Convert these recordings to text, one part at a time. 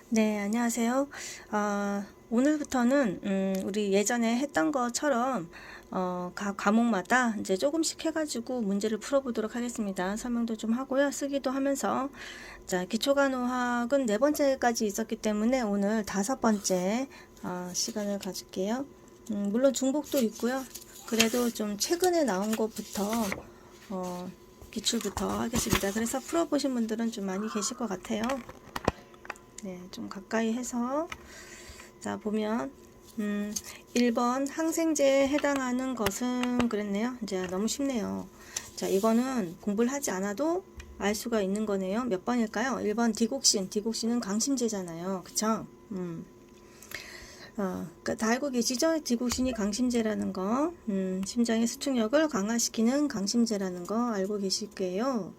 네, 안녕하세요. 오늘부터는 우리 예전에 했던 것처럼 각 과목마다 이제 조금씩 해가지고 문제를 풀어보도록 하겠습니다. 설명도 좀 하고요. 쓰기도 하면서. 자, 기초간호학은 네 번째까지 있었기 때문에 오늘 다섯 번째 시간을 가질게요. 물론 중복도 있고요. 그래도 좀 최근에 나온 것부터 기출부터 하겠습니다. 그래서 풀어보신 분들은 좀 많이 계실 것 같아요. 네, 좀 가까이 해서 자 보면 1번 항생제에 해당하는 것은 그랬네요. 이제 너무 쉽네요. 자, 이거는 공부를 하지 않아도 알 수가 있는 거네요. 몇 번일까요? 1번 디곡신. 디곡신은 강심제잖아요. 그쵸? 다 알고 계시죠? 디곡신이 강심제라는 거. 심장의 수축력을 강화시키는 강심제라는 거 알고 계실 거예요.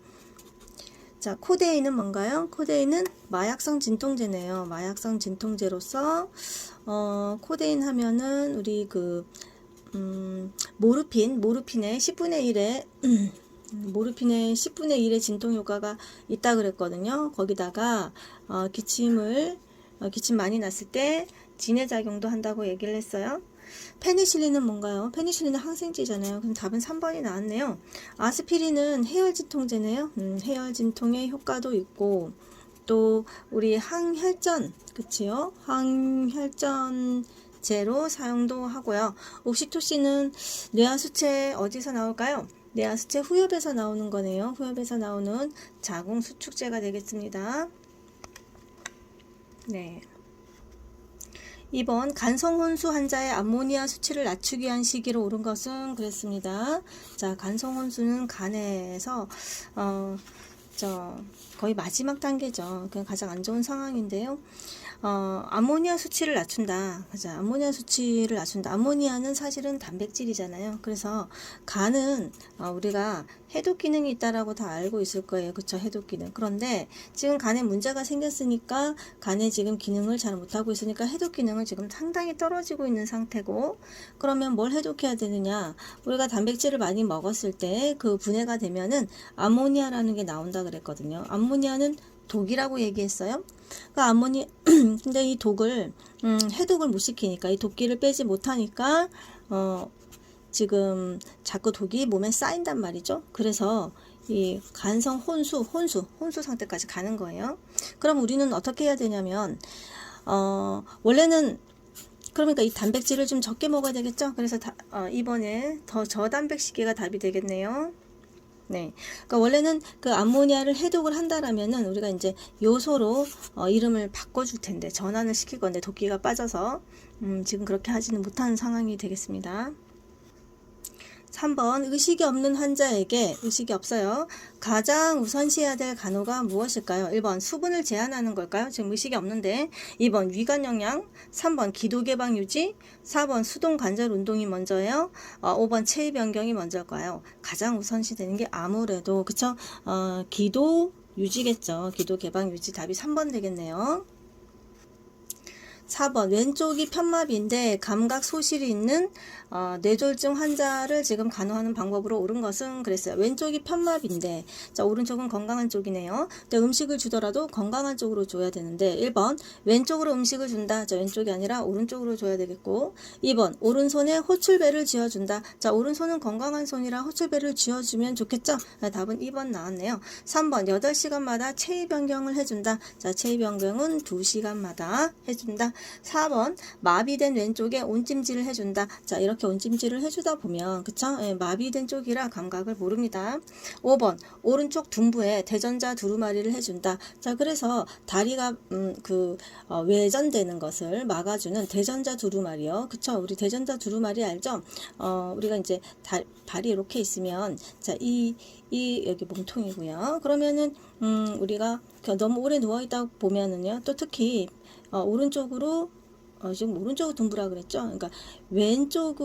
자, 코데인은 뭔가요? 코데인은 마약성 진통제네요. 마약성 진통제로서 코데인 하면은 우리 모르핀의 10분의 1의 모르핀의 10분의 1의 진통 효과가 있다 그랬거든요. 거기다가 기침 많이 났을 때 진해작용도 한다고 얘기를 했어요. 페니실린은 뭔가요? 페니실린은 항생제잖아요. 그럼 답은 3번이 나왔네요. 아스피린은 해열진통제네요. 해열진통의 효과도 있고 또 우리 항혈전, 그치요? 항혈전제로 사용도 하고요. 옥시토신은 뇌하수체 어디서 나올까요? 뇌하수체 후엽에서 나오는 거네요. 후엽에서 나오는 자궁수축제가 되겠습니다. 네. 2번 간성혼수 환자의 암모니아 수치를 낮추기 위한 시기로 옳은 것은 그랬습니다. 자, 간성혼수는 간에서 거의 마지막 단계죠. 그냥 가장 안 좋은 상황인데요. 암모니아 수치를 낮춘다. 그죠? 암모니아 수치를 낮춘다. 암모니아는 사실은 단백질이잖아요. 그래서 간은 우리가 해독 기능이 있다라고 다 알고 있을 거예요. 그쵸? 해독 기능. 그런데 지금 간에 문제가 생겼으니까 간에 지금 기능을 잘 못하고 있으니까 해독 기능은 지금 상당히 떨어지고 있는 상태고, 그러면 뭘 해독해야 되느냐? 우리가 단백질을 많이 먹었을 때 그 분해가 되면은 암모니아라는 게 나온다 그랬거든요. 암모니아는 독이라고 얘기했어요. 그러니까 근데 이 독을 해독을 못 시키니까, 이 독기를 빼지 못하니까 지금 자꾸 독이 몸에 쌓인단 말이죠. 그래서 이 간성 혼수 상태까지 가는 거예요. 그럼 우리는 어떻게 해야 되냐면 원래는 그러니까 이 단백질을 좀 적게 먹어야 되겠죠. 그래서 이번에 더 저단백 식이가 답이 되겠네요. 네. 그러니까 원래는 그 암모니아를 해독을 한다라면은 우리가 이제 요소로 이름을 바꿔줄 텐데, 전환을 시킬 건데 독기가 빠져서 지금 그렇게 하지는 못하는 상황이 되겠습니다. 3번 의식이 없는 환자에게, 의식이 없어요, 가장 우선시해야 될 간호가 무엇일까요? 1번 수분을 제한하는 걸까요? 지금 의식이 없는데. 2번 위관 영양, 3번 기도 개방 유지, 4번 수동 관절 운동이 먼저예요. 5번 체위 변경이 먼저일까요? 가장 우선시 되는 게 아무래도 그쵸? 기도 유지겠죠. 기도 개방 유지. 답이 3번 되겠네요. 4번 왼쪽이 편마비인데 감각 소실이 있는 뇌졸중 환자를 지금 간호하는 방법으로 옳은 것은 그랬어요. 왼쪽이 편마비인데, 자, 오른쪽은 건강한 쪽이네요. 근데 음식을 주더라도 건강한 쪽으로 줘야 되는데, 1번 왼쪽으로 음식을 준다. 자, 왼쪽이 아니라 오른쪽으로 줘야 되겠고, 2번 오른손에 호출배를 쥐어준다. 자, 오른손은 건강한 손이라 호출배를 쥐어주면 좋겠죠. 자, 답은 2번 나왔네요. 3번 8시간마다 체위 변경을 해준다. 자, 체위 변경은 2시간마다 해준다. 4번 마비된 왼쪽에 온찜질을 해준다. 자, 이렇게 온찜질을 해주다 보면 그쵸? 예, 마비된 쪽이라 감각을 모릅니다. 5번 오른쪽 둔부에 대전자 두루마리를 해준다. 자, 그래서 다리가 외전되는 것을 막아주는 대전자 두루마리요. 그쵸? 우리 대전자 두루마리 알죠? 우리가 이제 발이 이렇게 있으면, 자, 여기 몸통이고요. 그러면은 우리가 너무 오래 누워 있다 보면은요, 또 특히 오른쪽으로 지금 오른쪽 둔부라 그랬죠. 그러니까 왼쪽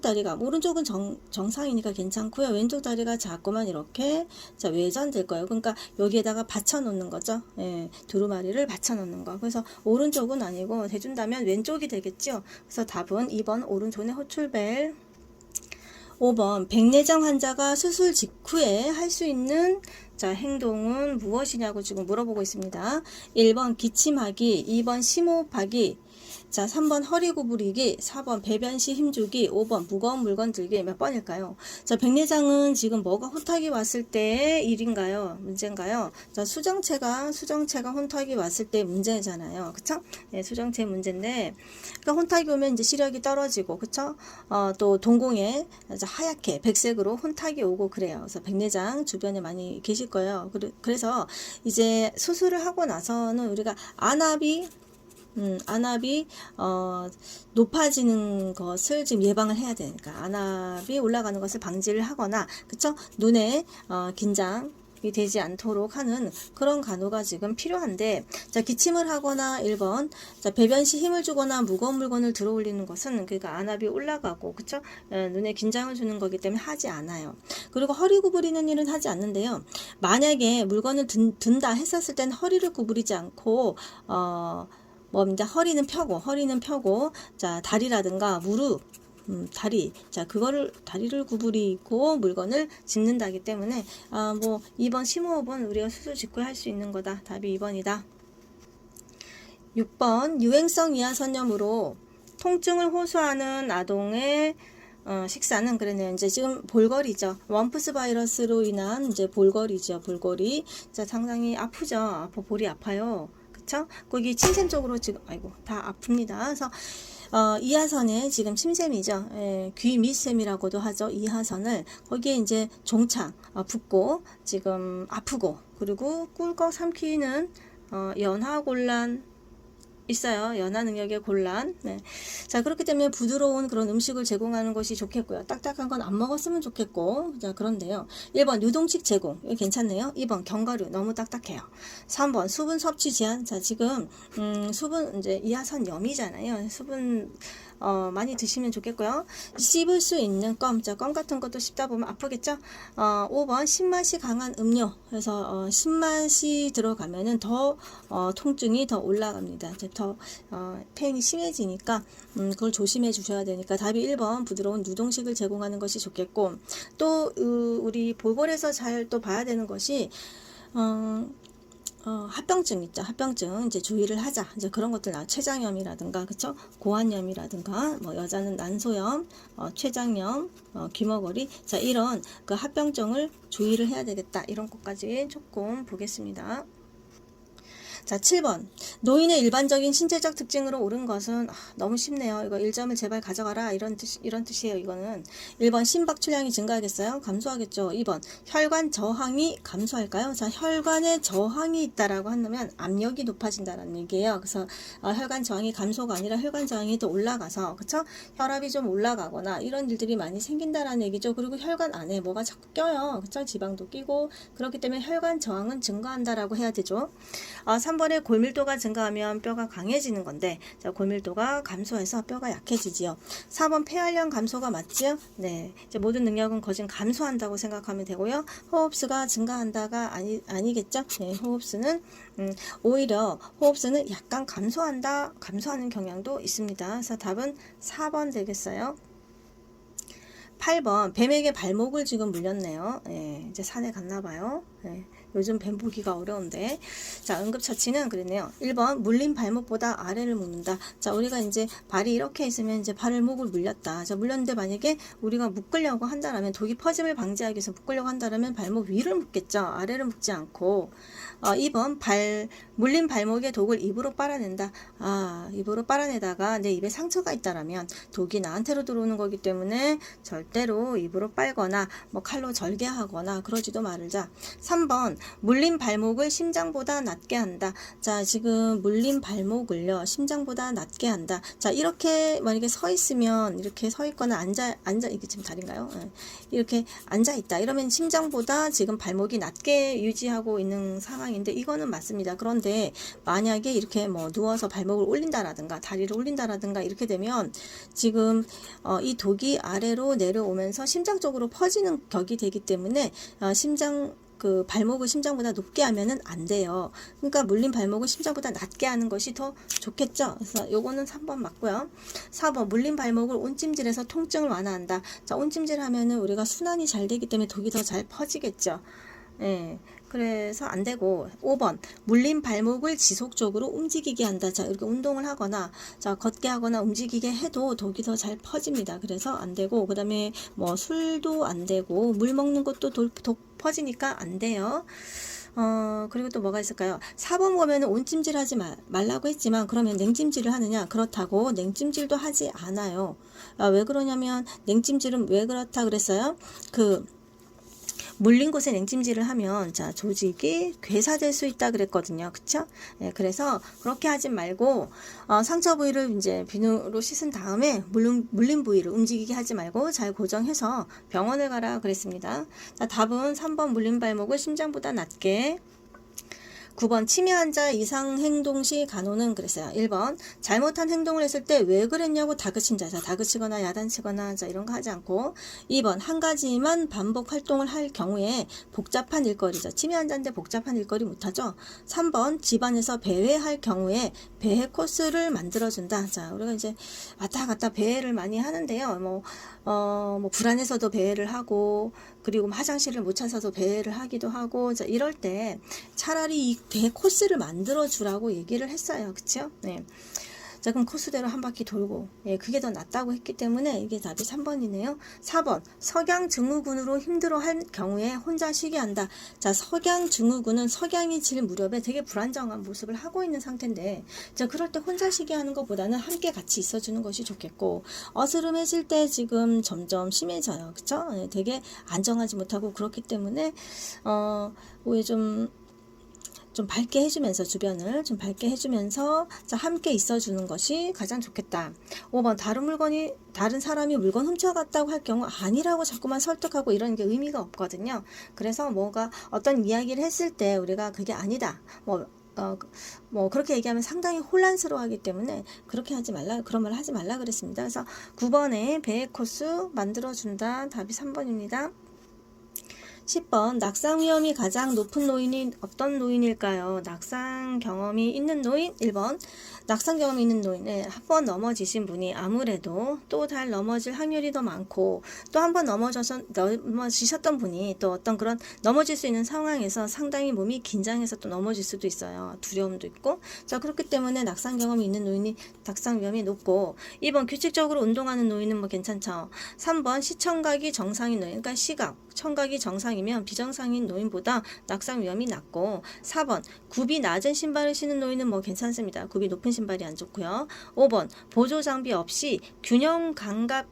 다리가, 오른쪽은 정상이니까 괜찮고요. 왼쪽 다리가 자꾸만 이렇게 외전될 거예요. 그러니까 여기에다가 받쳐 놓는 거죠. 예, 두루마리를 받쳐 놓는 거. 그래서 오른쪽은 아니고 대준다면 왼쪽이 되겠죠. 그래서 답은 2번 오른손에 호출벨. 5번 백내장 환자가 수술 직후에 할 수 있는 자, 행동은 무엇이냐고 지금 물어보고 있습니다. 1번 기침하기, 2번 심호흡하기, 자, 3번 허리 구부리기, 4번 배변 시 힘주기, 5번 무거운 물건 들기. 몇 번일까요? 자, 백내장은 지금 뭐가 혼탁이 왔을 때의 일인가요? 문제인가요? 자, 수정체가 혼탁이 왔을 때 문제잖아요. 그쵸? 네, 수정체 문제인데, 그러니까 혼탁이 오면 이제 시력이 떨어지고, 그쵸? 또 동공에 하얗게 백색으로 혼탁이 오고 그래요. 그래서 백내장 주변에 많이 계실 거예요. 그래서 이제 수술을 하고 나서는 우리가 안압이 높아지는 것을 지금 예방을 해야 되니까 안압이 올라가는 것을 방지를 하거나, 그쵸? 눈에 긴장이 되지 않도록 하는 그런 간호가 지금 필요한데, 자, 기침을 하거나 1번, 자, 배변 시 힘을 주거나 무거운 물건을 들어 올리는 것은 그러니까 안압이 올라가고, 그쵸? 눈에 긴장을 주는 거기 때문에 하지 않아요. 그리고 허리 구부리는 일은 하지 않는데요. 만약에 물건을 든다 했었을 땐 허리를 구부리지 않고 뭡니다. 허리는 펴고, 자, 다리라든가 무릎, 다리, 자, 다리를 구부리고 물건을 짚는다기 때문에, 2번 심호흡은 우리가 수술 직후에 할 수 있는 거다. 답이 2번이다. 6번, 유행성 이하선염으로 통증을 호소하는 아동의 식사는 그러네요. 이제 지금 볼거리죠. 원푸스 바이러스로 인한 이제 볼거리죠. 볼거리. 자, 상당히 아프죠. 볼이 아파요. 그쵸? 거기 침샘 쪽으로 지금, 다 아픕니다. 그래서, 이하선에 지금 침샘이죠. 귀 밑샘이라고도 하죠. 이하선을. 거기에 이제 종창, 붓고, 지금 아프고, 그리고 꿀꺽 삼키는, 연하곤란, 있어요. 연하 능력의 곤란. 네. 자, 그렇기 때문에 부드러운 그런 음식을 제공하는 것이 좋겠고요. 딱딱한 건 안 먹었으면 좋겠고. 자, 그런데요. 1번 유동식 제공. 이거 괜찮네요. 2번 견과류 너무 딱딱해요. 3번 수분 섭취 제한. 자, 지금 수분 이제 이하선염이잖아요. 수분 많이 드시면 좋겠고요. 씹을 수 있는 껌, 자, 껌 같은 것도 씹다 보면 아프겠죠? 5번 신맛이 강한 음료. 그래서 신맛이 들어가면은 더 통증이 더 올라갑니다. 더 페인이 심해지니까 그걸 조심해 주셔야 되니까 답이 1번 부드러운 유동식을 제공하는 것이 좋겠고, 또 우리 볼볼에서 잘 또 봐야 되는 것이 합병증 있죠. 합병증 이제 주의를 하자. 이제 그런 것들 췌장염이라든가, 그쵸? 고환염이라든가, 여자는 난소염, 췌장염, 귀머거리. 자, 이런 그 합병증을 주의를 해야 되겠다. 이런 것까지 조금 보겠습니다. 자, 7번. 노인의 일반적인 신체적 특징으로 옳은 것은 너무 쉽네요. 이거 1점을 제발 가져가라. 이런 뜻이에요. 이거는 1번 심박 출량이 증가하겠어요? 감소하겠죠. 2번 혈관 저항이 감소할까요? 자, 혈관에 저항이 있다라고 한다면 압력이 높아진다라는 얘기예요. 그래서 혈관 저항이 감소가 아니라 혈관 저항이 더 올라가서, 그쵸? 혈압이 좀 올라가거나 이런 일들이 많이 생긴다라는 얘기죠. 그리고 혈관 안에 뭐가 자꾸 껴요. 그쵸? 지방도 끼고, 그렇기 때문에 혈관 저항은 증가한다라고 해야 되죠. 3번에 골밀도가 증가하면 뼈가 강해지는 건데, 자, 골밀도가 감소해서 뼈가 약해지지요. 4번 폐활량 감소가 맞지요? 네, 이제 모든 능력은 거진 감소한다고 생각하면 되고요. 호흡수가 증가한다가 아니겠죠? 네, 호흡수는 오히려 호흡수는 약간 감소하는 경향도 있습니다. 그래서 답은 4번 되겠어요. 8번 뱀에게 발목을 지금 물렸네요. 네, 이제 산에 갔나봐요. 네, 요즘 뱀 보기가 어려운데. 자, 응급처치는 그랬네요. 1번 물린 발목보다 아래를 묶는다. 자, 우리가 이제 발이 이렇게 있으면 이제 발목을 물렸다. 자, 물렸는데 만약에 우리가 묶으려고 한다라면, 독이 퍼짐을 방지하기 위해서 묶으려고 한다라면 발목 위를 묶겠죠. 아래를 묶지 않고. 2번 물린 발목의 독을 입으로 빨아낸다. 입으로 빨아내다가 내 입에 상처가 있다라면 독이 나한테로 들어오는 거기 때문에 절대로 입으로 빨거나 칼로 절개하거나 그러지도 말자. 3번 물린 발목을 심장보다 낮게 한다. 자, 지금 물린 발목을요 심장보다 낮게 한다. 자, 이렇게 만약에 서 있으면, 이렇게 서 있거나 앉아 이게 지금 다리인가요? 이렇게 앉아 있다. 이러면 심장보다 지금 발목이 낮게 유지하고 있는 상황인데, 이거는 맞습니다. 그런데 만약에 이렇게 누워서 발목을 올린다라든가 다리를 올린다라든가 이렇게 되면 지금 이 독이 아래로 내려오면서 심장 쪽으로 퍼지는 격이 되기 때문에 발목을 심장보다 높게 하면은 안 돼요. 그러니까 물린 발목을 심장보다 낮게 하는 것이 더 좋겠죠. 그래서 요거는 3번 맞고요. 4번 물린 발목을 온찜질해서 통증을 완화한다. 자, 온찜질 하면은 우리가 순환이 잘 되기 때문에 독이 더 잘 퍼지겠죠. 예. 그래서 안 되고 5번 물린 발목을 지속적으로 움직이게 한다. 자, 이렇게 운동을 하거나 자, 걷게 하거나 움직이게 해도 독이 더 잘 퍼집니다. 그래서 안 되고 그다음에 뭐 술도 안 되고 물 먹는 것도 독 퍼지니까 안 돼요. 그리고 또 뭐가 있을까요? 4번 보면은 온찜질 하지 말라고 했지만 그러면 냉찜질을 하느냐? 그렇다고 냉찜질도 하지 않아요. 왜 그러냐면 냉찜질은 왜 그렇다 그랬어요? 물린 곳에 냉찜질을 하면 자 조직이 괴사될 수 있다 그랬거든요. 그쵸? 예, 그래서 그렇게 하지 말고 상처 부위를 이제 비누로 씻은 다음에 물린 부위를 움직이게 하지 말고 잘 고정해서 병원을 가라 그랬습니다. 자, 답은 3번 물린 발목을 심장보다 낮게. 9번 치매 환자 이상 행동 시 간호는 그랬어요. 1번 잘못한 행동을 했을 때 왜 그랬냐고 다그친 자, 다그치거나 야단치거나 자 이런 거 하지 않고. 2번 한 가지만 반복 활동을 할 경우에 복잡한 일거리죠. 치매 환자인데 복잡한 일거리 못하죠. 3번 집안에서 배회할 경우에 배회 코스를 만들어준다. 자, 우리가 이제 왔다 갔다 배회를 많이 하는데요. 뭐 불안해서도 배회를 하고 그리고 화장실을 못 찾아서 배회를 하기도 하고 자, 이럴 때 차라리 이 배 코스를 만들어 주라고 얘기를 했어요. 그쵸? 네. 자, 그럼 코스대로 한 바퀴 돌고 예, 그게 더 낫다고 했기 때문에 이게 답이 3번이네요. 4번 석양 증후군으로 힘들어할 경우에 혼자 쉬게 한다. 자, 석양 증후군은 석양이 질 무렵에 되게 불안정한 모습을 하고 있는 상태인데 자, 그럴 때 혼자 쉬게 하는 것보다는 함께 같이 있어주는 것이 좋겠고 어스름해질 때 지금 점점 심해져요. 그쵸? 예, 되게 안정하지 못하고 그렇기 때문에 왜 좀 밝게 해주면서 주변을 좀 밝게 해주면서 자, 함께 있어주는 것이 가장 좋겠다. 5번 다른 사람이 물건 훔쳐갔다고 할 경우 아니라고 자꾸만 설득하고 이런 게 의미가 없거든요. 그래서 뭐가 어떤 이야기를 했을 때 우리가 그게 아니다. 뭐 그렇게 얘기하면 상당히 혼란스러워하기 때문에 그렇게 하지 말라, 그런 말 하지 말라 그랬습니다. 그래서 9번에 배회 코스 만들어준다. 답이 3번입니다. 10번 낙상 위험이 가장 높은 노인이 어떤 노인일까요? 낙상 경험이 있는 노인. 1번 낙상 경험이 있는 노인. 네, 한 번 넘어지신 분이 아무래도 또 잘 넘어질 확률이 더 많고 또 한 번 넘어지셨던 분이 또 어떤 그런 넘어질 수 있는 상황에서 상당히 몸이 긴장해서 또 넘어질 수도 있어요. 두려움도 있고. 자, 그렇기 때문에 낙상 경험이 있는 노인이 낙상 위험이 높고 2번 규칙적으로 운동하는 노인은 뭐 괜찮죠. 3번 시청각이 정상인 노인. 그러니까 청각이 정상이면 비정상인 노인보다 낙상 위험이 낮고 4번 굽이 낮은 신발을 신는 노인은 뭐 괜찮습니다. 굽이 높은 신발이 안 좋고요. 5번 보조 장비 없이 균형 감각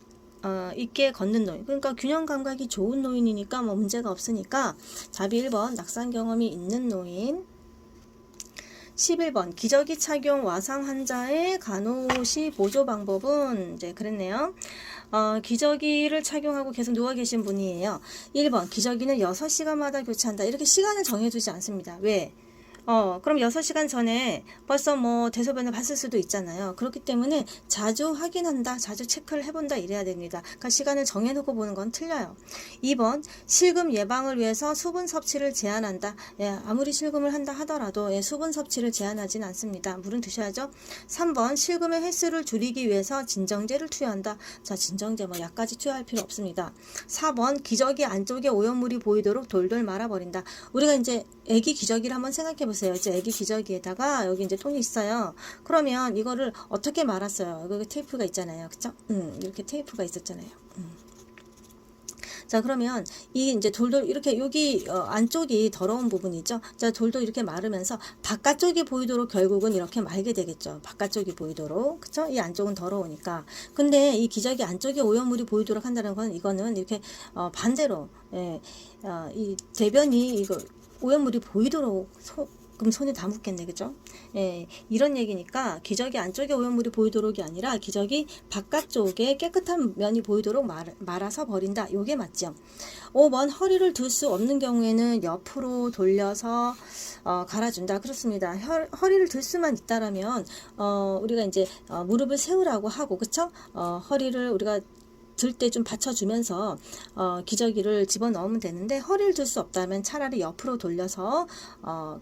있게 걷는 노인. 그러니까 균형 감각이 좋은 노인이니까 뭐 문제가 없으니까 답이 1번 낙상 경험이 있는 노인. 11번 기저귀 착용 와상 환자의 간호시 보조 방법은 이제 그랬네요. 기저귀를 착용하고 계속 누워 계신 분이에요. 1번 기저귀는 6시간마다 교체한다. 이렇게 시간을 정해두지 않습니다. 왜? 그럼 6시간 전에 벌써 뭐 대소변을 봤을 수도 있잖아요. 그렇기 때문에 자주 확인한다, 자주 체크를 해본다 이래야 됩니다. 그러니까 시간을 정해놓고 보는 건 틀려요. 2번 실금 예방을 위해서 수분 섭취를 제한한다. 예, 아무리 실금을 한다 하더라도 예, 수분 섭취를 제한하진 않습니다. 물은 드셔야죠. 3번 실금의 횟수를 줄이기 위해서 진정제를 투여한다. 자, 진정제 뭐 약까지 투여할 필요 없습니다. 4번 기저귀 안쪽에 오염물이 보이도록 돌돌 말아버린다. 우리가 이제 애기 기저귀를 한번 생각해 보세요. 이제 애기 기저귀에다가 여기 이제 통이 있어요. 그러면 이거를 어떻게 말았어요? 여기 테이프가 있잖아요. 그쵸? 이렇게 테이프가 있었잖아요. 자, 그러면 이 이제 돌돌 이렇게 여기 안쪽이 더러운 부분이죠. 자, 돌돌 이렇게 마르면서 바깥쪽이 보이도록 결국은 이렇게 말게 되겠죠. 바깥쪽이 보이도록. 그쵸? 이 안쪽은 더러우니까. 근데 이 기저귀 안쪽에 오염물이 보이도록 한다는 건 이거는 이렇게 반대로 이 대변이 이거 오염물이 보이도록 그럼 손에 다 묻겠네. 그죠? 예, 이런 얘기니까 기저귀 안쪽에 오염물이 보이도록이 아니라 기저귀 바깥쪽에 깨끗한 면이 보이도록 말아서 버린다. 요게 맞죠? 5번 허리를 들 수 없는 경우에는 옆으로 돌려서 갈아준다. 그렇습니다. 허리를 들 수만 있다라면 우리가 이제 무릎을 세우라고 하고 그쵸? 허리를 우리가 들 때 좀 받쳐주면서 기저귀를 집어넣으면 되는데 허리를 들 수 없다면 차라리 옆으로 돌려서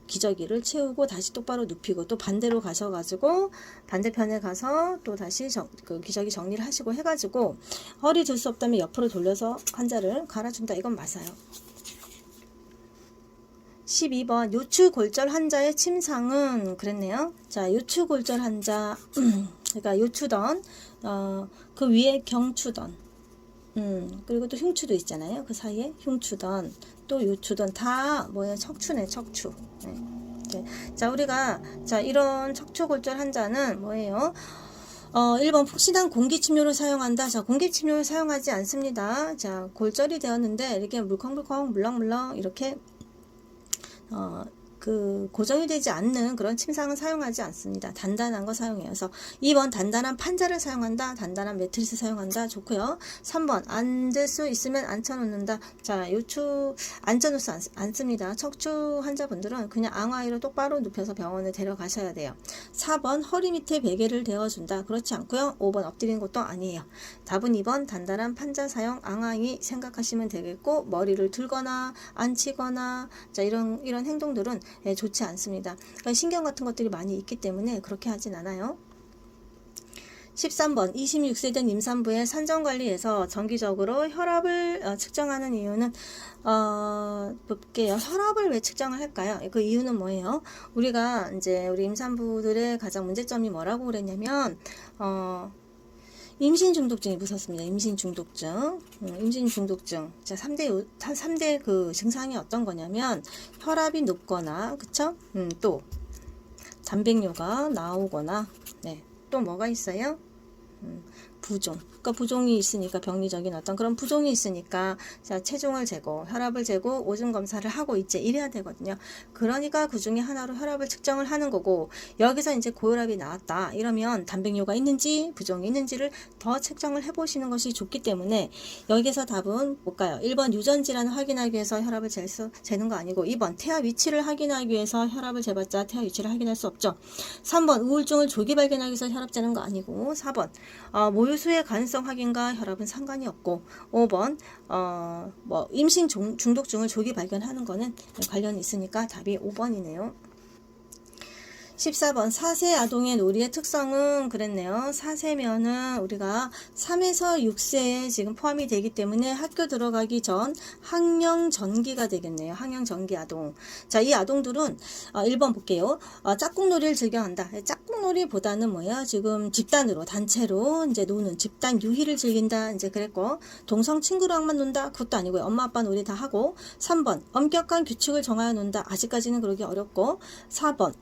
기저귀를 채우고 다시 똑바로 눕히고 또 반대로 가셔가지고 반대편에 가서 또 다시 그 기저귀 정리를 하시고 해가지고 허리 들 수 없다면 옆으로 돌려서 환자를 갈아준다. 이건 맞아요. 12번 요추골절 환자의 침상은 그랬네요. 자, 요추골절 환자 그러니까 요추던 그 위에 경추던 그리고 또 흉추도 있잖아요. 그 사이에 흉추던 또 요추던 다 뭐예요? 척추네, 척추. 네. 네. 자, 우리가 자 이런 척추골절 환자는 뭐예요? 1번 푹신한 공기침료를 사용한다. 자, 공기침료를 사용하지 않습니다. 자, 골절이 되었는데 이렇게 물컹물컹 물렁물렁 이렇게 고정이 되지 않는 그런 침상은 사용하지 않습니다. 단단한 거 사용해요. 그래서 2번 단단한 판자를 사용한다. 단단한 매트리스 사용한다. 좋고요. 3번 앉을 수 있으면 앉혀놓는다. 자, 요추 앉혀놓지 않습니다. 척추 환자분들은 그냥 앙하이로 똑바로 눕혀서 병원에 데려가셔야 돼요. 4번 허리 밑에 베개를 대어준다. 그렇지 않고요. 5번 엎드리는 것도 아니에요. 답은 2번 단단한 판자 사용 앙하이 생각하시면 되겠고, 머리를 들거나 앉히거나 자 이런 행동들은 좋지 않습니다. 그러니까 신경 같은 것들이 많이 있기 때문에 그렇게 하진 않아요. 13번 26세 된 임산부의 산정관리에서 정기적으로 혈압을 측정하는 이유는 볼게요. 혈압을 왜 측정을 할까요? 그 이유는 뭐예요? 우리가 이제 우리 임산부들의 가장 문제점이 뭐라고 그랬냐면 임신 중독증이 무섭습니다. 임신 중독증. 자, 3대 그 증상이 어떤 거냐면 혈압이 높거나, 그쵸? 또 단백뇨가 나오거나, 네. 또 뭐가 있어요? 부종. 그러니까 부종이 있으니까 병리적인 어떤 그런 부종이 있으니까 자, 체중을 재고 혈압을 재고 오줌 검사를 하고 있지 이래야 되거든요. 그러니까 그 중에 하나로 혈압을 측정을 하는 거고, 여기서 이제 고혈압이 나왔다 이러면 단백뇨가 있는지 부종이 있는지를 더 측정을 해보시는 것이 좋기 때문에 여기서 답은 뭘까요? 1번 유전 질환을 확인하기 위해서 혈압을 재는 거 아니고, 2번 태아 위치를 확인하기 위해서 혈압을 재봤자 태아 위치를 확인할 수 없죠. 3번 우울증을 조기 발견하기 위해서 혈압 재는 거 아니고, 4번 모유수의 가능성 확인과 혈압은 상관이 없고, 5번 임신 중독증을 조기 발견하는 거는 관련이 있으니까 답이 5번이네요. 14번 4세 아동의 놀이의 특성은 그랬네요. 4세면은 우리가 3에서 6세에 지금 포함이 되기 때문에 학교 들어가기 전 학령 전기가 되겠네요. 학령 전기 아동. 자, 이 아동들은 1번 볼게요. 짝꿍놀이를 즐겨한다. 짝꿍놀이보다는 뭐야? 지금 집단으로 단체로 이제 노는 집단 유희를 즐긴다. 이제 그랬고, 동성 친구랑만 논다. 그것도 아니고요. 엄마 아빠 놀이 다 하고. 3번 엄격한 규칙을 정하여 논다. 아직까지는 그러기 어렵고. 4번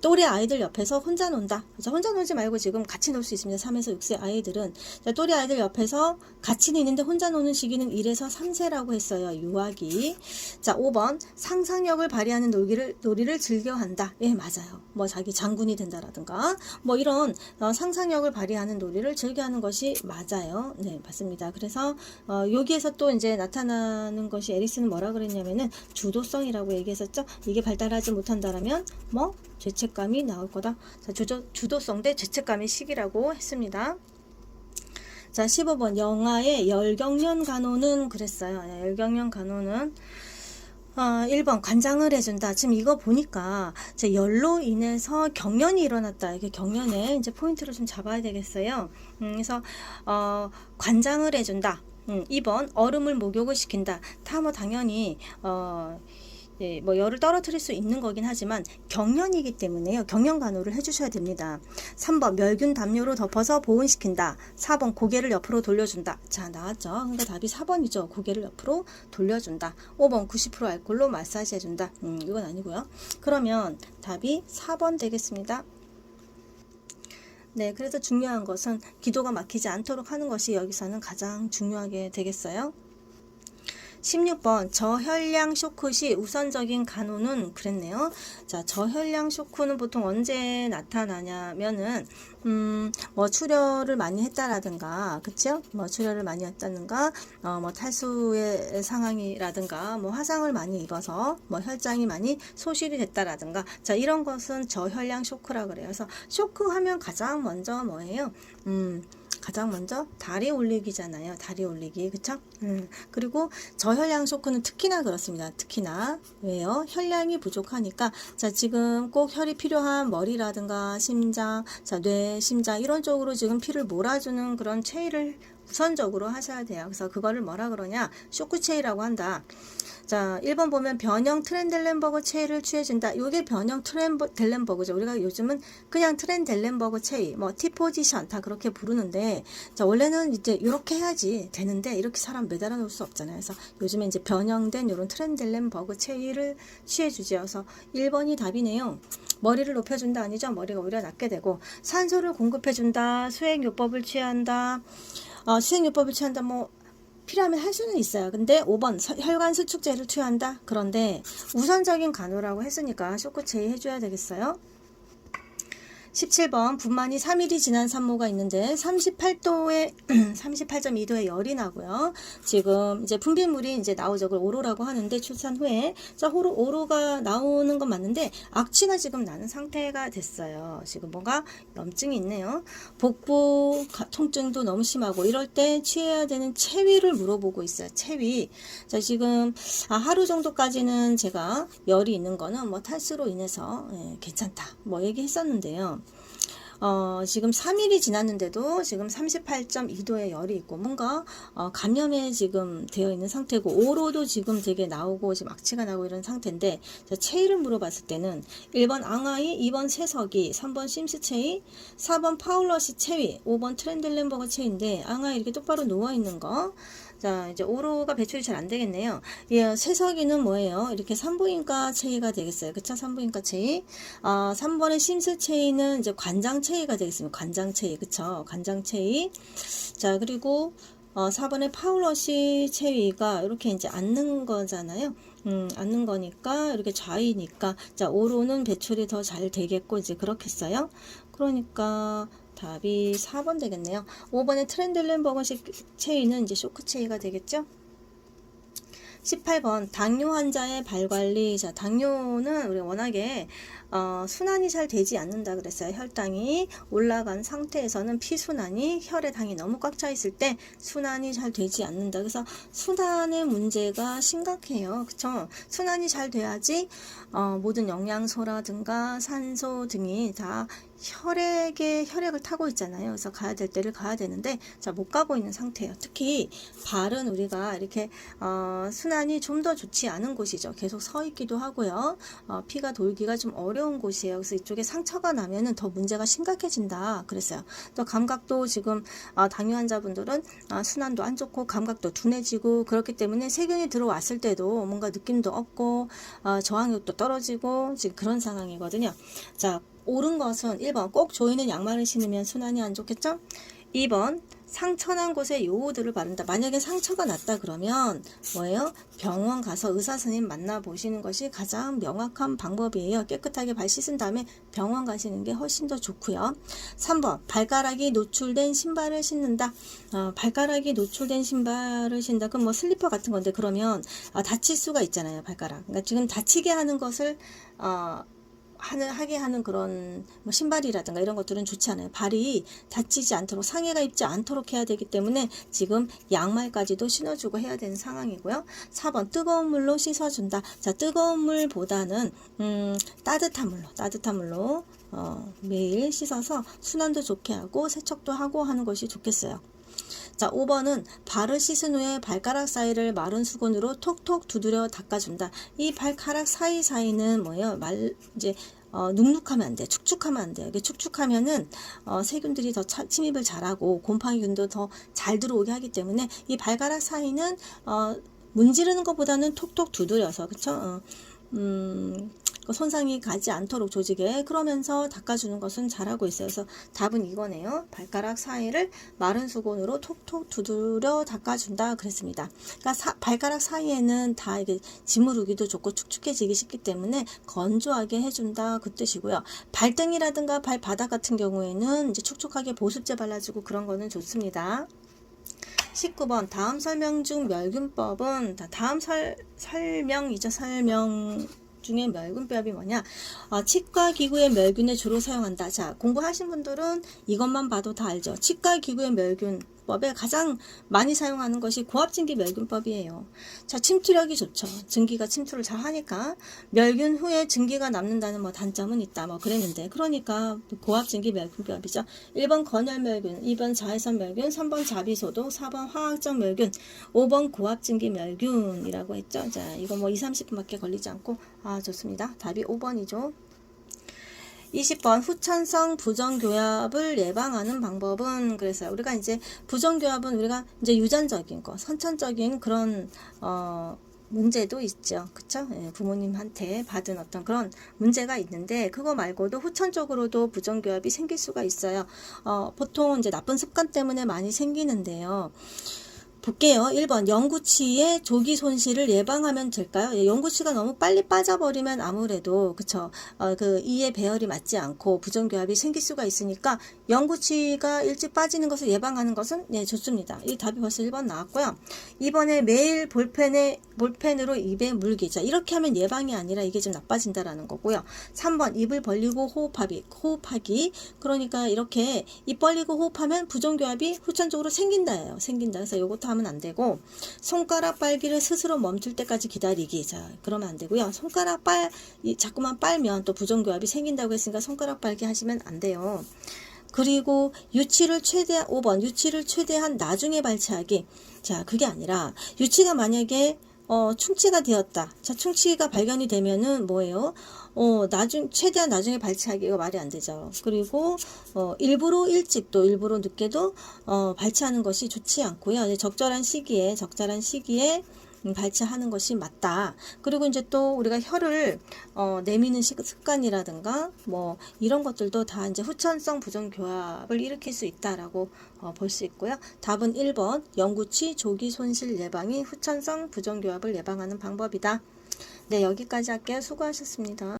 또래 아이들 옆에서 혼자 논다. 그래서 혼자 놀지 말고 지금 같이 놀 수 있습니다. 3에서 6세 아이들은. 자, 또래 아이들 옆에서 같이 있는데 혼자 노는 시기는 1에서 3세라고 했어요. 유아기. 자, 5번 상상력을 발휘하는 놀이를 즐겨한다. 예, 맞아요. 뭐 자기 장군이 된다라든가 뭐 이런 상상력을 발휘하는 놀이를 즐겨하는 것이 맞아요. 네, 맞습니다. 그래서 여기에서 또 이제 나타나는 것이 에릭슨은 뭐라 그랬냐면은 주도성이라고 얘기했었죠. 이게 발달하지 못한다라면 뭐 죄책감이 나올 거다. 자, 주도성 대 죄책감의 시기라고 했습니다. 자, 15번 영아의 열경련 간호는 그랬어요. 열경련 간호는 1번 관장을 해준다. 지금 이거 보니까 열로 인해서 경련이 일어났다. 이게 경련에 이제 포인트를 좀 잡아야 되겠어요. 그래서 관장을 해준다. 2번 얼음을 목욕을 시킨다. 다 뭐 당연히 예, 뭐 열을 떨어뜨릴 수 있는 거긴 하지만 경련이기 때문에요. 경련 간호를 해주셔야 됩니다. 3번 멸균 담요로 덮어서 보온시킨다. 4번 고개를 옆으로 돌려준다. 자, 나왔죠. 그러니까 답이 4번이죠. 고개를 옆으로 돌려준다. 5번 90% 알코올로 마사지 해준다. 이건 아니고요. 그러면 답이 4번 되겠습니다. 네, 그래서 중요한 것은 기도가 막히지 않도록 하는 것이 여기서는 가장 중요하게 되겠어요. 16번 저혈량 쇼크 시 우선적인 간호는 그랬네요. 자, 저혈량 쇼크는 보통 언제 나타나냐면은 뭐 출혈을 많이 했다라든가, 그쵸? 뭐 출혈을 많이 했다든가, 뭐 탈수의 상황이라든가, 뭐 화상을 많이 입어서 뭐 혈장이 많이 소실이 됐다라든가, 자, 이런 것은 저혈량 쇼크라 그래요. 그래서 쇼크하면 가장 먼저 뭐예요? 가장 먼저 다리 올리기잖아요. 다리 올리기. 그쵸? 그리고 저혈량 쇼크는 특히나 그렇습니다. 특히나. 왜요? 혈량이 부족하니까. 자, 지금 꼭 혈이 필요한 머리라든가 심장, 자, 뇌, 심장 이런 쪽으로 지금 피를 몰아주는 그런 체위를 우선적으로 하셔야 돼요. 그래서 그거를 뭐라 그러냐? 쇼크체이라고 한다. 자, 1번 보면 변형 트렌델렌버그 체이를 취해준다. 이게 변형 트렌델렌버그죠. 우리가 요즘은 그냥 트렌델렌버그 체이, 뭐 T 포지션 다 그렇게 부르는데, 자, 원래는 이제 이렇게 해야지 되는데 이렇게 사람 매달아 놓을 수 없잖아요. 그래서 요즘에 이제 변형된 이런 트렌델렌버그 체이를 취해주죠. 그래서 1번이 답이네요. 머리를 높여준다 아니죠? 머리가 오히려 낮게 되고, 산소를 공급해준다. 수행요법을 취한다. 수행요법을 취한다. 뭐 필요하면 할 수는 있어요. 근데 5번 혈관 수축제를 취한다. 그런데 우선적인 간호라고 했으니까 쇼크체이 해줘야 되겠어요. 17번 분만이 3일이 지난 산모가 있는데 38도에 38.2도의 열이 나고요. 지금 이제 분비물이 이제 나오죠. 그걸 오로라고 하는데 출산 후에 자 오로가 나오는 건 맞는데 악취가 지금 나는 상태가 됐어요. 지금 뭔가 염증이 있네요. 복부 통증도 너무 심하고 이럴 때 취해야 되는 체위를 물어보고 있어요. 체위. 자 지금 하루 정도까지는 제가 열이 있는 거는 뭐 탈수로 인해서 괜찮다. 뭐 얘기했었는데요. 지금 3일이 지났는데도 지금 38.2도의 열이 있고 뭔가 감염에 지금 되어 있는 상태고 오로도 지금 되게 나오고 지금 악취가 나고 이런 상태인데 체위를 물어봤을 때는 1번 앙하이, 2번 세석이, 3번 심스 체위, 4번 파울러시 체위, 5번 트렌델렌버그 체위인데 앙하이 이렇게 똑바로 누워 있는 거. 자, 이제 오로가 배출이 잘 안 되겠네요. 예, 세석이는 뭐예요? 이렇게 산부인과 체위가 되겠어요. 그쵸? 산부인과 체위. 3번의 심스 체위는 이제 관장 체위가 되겠습니다. 관장 체위. 그쵸? 관장 체위. 자, 그리고 4번의 파울러시 체위가 이렇게 이제 앉는 거잖아요. 앉는 거니까 이렇게 좌이니까 자, 오로는 배출이 더 잘 되겠고 이제 그렇겠어요. 그러니까 답이 4번 되겠네요. 5번의 트렌델렌버그 체위는 이제 쇼크 체위가 되겠죠. 18번 당뇨 환자의 발관리. 자, 당뇨는 우리 워낙에 순환이 잘 되지 않는다 그랬어요. 혈당이 올라간 상태에서는 피순환이 혈의 당이 너무 꽉 차 있을 때 순환이 잘 되지 않는다. 그래서 순환의 문제가 심각해요. 그쵸? 순환이 잘 돼야지 모든 영양소라든가 산소 등이 다 혈액을 타고 있잖아요. 그래서 가야 될 때를 가야 되는데 자, 못 가고 있는 상태예요. 특히 발은 우리가 이렇게 순환이 좀 더 좋지 않은 곳이죠. 계속 서 있기도 하고요. 피가 돌기가 좀 어려운 곳이에요. 그래서 이쪽에 상처가 나면은 더 문제가 심각해진다 그랬어요. 또 감각도 지금 당뇨 환자분들은 순환도 안 좋고 감각도 둔해지고 그렇기 때문에 세균이 들어왔을 때도 뭔가 느낌도 없고 저항력도 떨어지고 지금 그런 상황이거든요. 자, 옳은 것은 1번 꼭 조이는 양말을 신으면 순환이 안 좋겠죠? 2번 상처난 곳에 요오드를 바른다. 만약에 상처가 났다 그러면 뭐예요? 병원 가서 의사 선생님 만나보시는 것이 가장 명확한 방법이에요. 깨끗하게 발 씻은 다음에 병원 가시는 게 훨씬 더 좋고요. 3번 발가락이 노출된 신발을 신는다. 발가락이 노출된 신발을 신다. 그럼 뭐 슬리퍼 같은 건데 그러면 다칠 수가 있잖아요. 발가락. 그러니까 지금 다치게 하는 것을 하게 하는 그런 뭐 신발이라든가 이런 것들은 좋지 않아요. 발이 다치지 않도록 상해가 입지 않도록 해야 되기 때문에 지금 양말까지도 신어주고 해야 되는 상황이고요. 4번 뜨거운 물로 씻어준다. 자, 뜨거운 물보다는 따뜻한 물로 매일 씻어서 순환도 좋게 하고 세척도 하고 하는 것이 좋겠어요. 자, 5번은 발을 씻은 후에 발가락 사이를 마른 수건으로 톡톡 두드려 닦아준다. 이 발가락 사이사이는 뭐예요? 이제 눅눅하면 안 돼. 축축하면 안 돼요. 이게 축축하면은 세균들이 더 침입을 잘하고 곰팡이균도 더 잘 들어오게 하기 때문에 이 발가락 사이는 문지르는 것보다는 톡톡 두드려서 그쵸? 손상이 가지 않도록 조직에 그러면서 닦아주는 것은 잘하고 있어요. 그래서 답은 이거네요. 발가락 사이를 마른 수건으로 톡톡 두드려 닦아준다 그랬습니다. 그러니까 발가락 사이에는 다 이게 지무르기도 좋고 축축해지기 쉽기 때문에 건조하게 해준다 그 뜻이고요. 발등이라든가 발바닥 같은 경우에는 이제 촉촉하게 보습제 발라주고 그런 거는 좋습니다. 19번 다음 설명 중 멸균법은 다음 설명이죠. 설명 중에 멸균법이 뭐냐? 치과 기구의 멸균에 주로 사용한다. 자, 공부하신 분들은 이것만 봐도 다 알죠. 치과 기구의 멸균 멸균법에 가장 많이 사용하는 것이 고압증기 멸균법이에요. 자, 침투력이 좋죠. 증기가 침투를 잘 하니까. 멸균 후에 증기가 남는다는 뭐 단점은 있다 뭐 그랬는데, 그러니까 고압증기 멸균법이죠. 1번 건열 멸균, 2번 자외선 멸균, 3번 자비소독, 4번 화학적 멸균, 5번 고압증기 멸균이라고 했죠. 자, 이거 뭐 20-30분밖에 걸리지 않고, 좋습니다. 답이 5번이죠. 20번 후천성 부정교합을 예방하는 방법은, 그래서 우리가 이제 부정교합은 우리가 이제 유전적인 거, 선천적인 그런 문제도 있죠. 그쵸? 예, 부모님한테 받은 어떤 그런 문제가 있는데, 그거 말고도 후천적으로도 부정교합이 생길 수가 있어요. 보통 이제 나쁜 습관 때문에 많이 생기는데요. 볼게요. 1번 영구치의 조기 손실을 예방하면 될까요? 예, 영구치가 너무 빨리 빠져버리면 아무래도 그쵸, 그 이의 배열이 맞지 않고 부정교합이 생길 수가 있으니까 영구치가 일찍 빠지는 것을 예방하는 것은 좋습니다. 이 답이 벌써 1번 나왔고요. 2번에 매일 볼펜으로 입에 물기. 자, 이렇게 하면 예방이 아니라 이게 좀 나빠진다라는 거고요. 3번 입을 벌리고 호흡하기. 그러니까 이렇게 입 벌리고 호흡하면 부정교합이 후천적으로 생긴다예요. 생긴다. 그래서 이것도 하면 안 되고, 손가락 빨기를 스스로 멈출 때까지 기다리기. 자, 그러면 안 되고요. 손가락 자꾸만 빨면 또 부정교합이 생긴다고 했으니까 손가락 빨기 하시면 안 돼요. 그리고 5번 유치를 최대한 나중에 발치하기. 자, 그게 아니라 유치가 만약에 충치가 되었다. 자, 충치가 발견이 되면은 뭐예요? 최대한 나중에 발치하기, 이거 말이 안 되죠. 그리고 일부러 일찍도 일부러 늦게도 발치하는 것이 좋지 않고요. 적절한 시기에 발치하는 것이 맞다. 그리고 이제 또 우리가 혀를 내미는 습관이라든가 뭐 이런 것들도 다 이제 후천성 부정교합을 일으킬 수 있다라고 볼 수 있고요. 답은 1번 영구치 조기 손실 예방이 후천성 부정교합을 예방하는 방법이다. 네, 여기까지 할게요. 수고하셨습니다.